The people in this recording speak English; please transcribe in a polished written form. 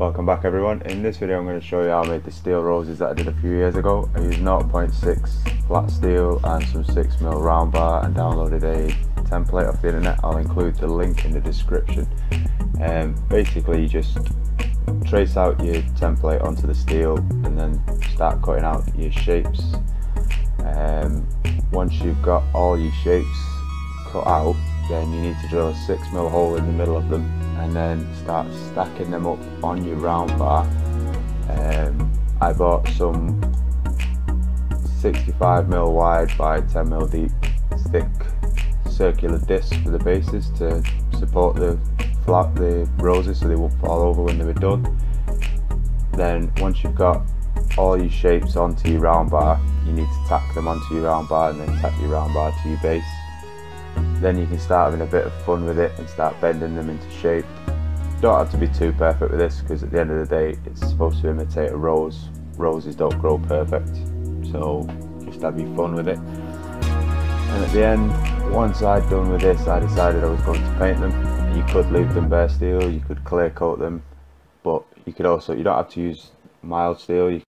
Welcome back everyone. In this video I'm going to show you how I made the steel roses that I did a few years ago. I used 0.6 flat steel and some 6mm round bar and downloaded a template off the internet. I'll include the link in the description. Basically you just trace out your template onto the steel and then start cutting out your shapes. Once you've got all your shapes cut out, then you need to drill a 6mm hole in the middle of them and then start stacking them up on your round bar. I bought some 65mm wide by 10mm deep thick circular discs for the bases to support the roses so they won't fall over when they were done. Then once you've got all your shapes onto your round bar, you need to tack them onto your round bar and then tack your round bar to your base. Then you can start having a bit of fun with it and start bending them into shape. Don't have to be too perfect with this because at the end of the day it's supposed to imitate a rose. Roses don't grow perfect, so just have your fun with it. And at the end, once I'd done with this, I decided I was going to paint them. You could leave them bare steel, you could clear coat them, but you could also, you don't have to use mild steel.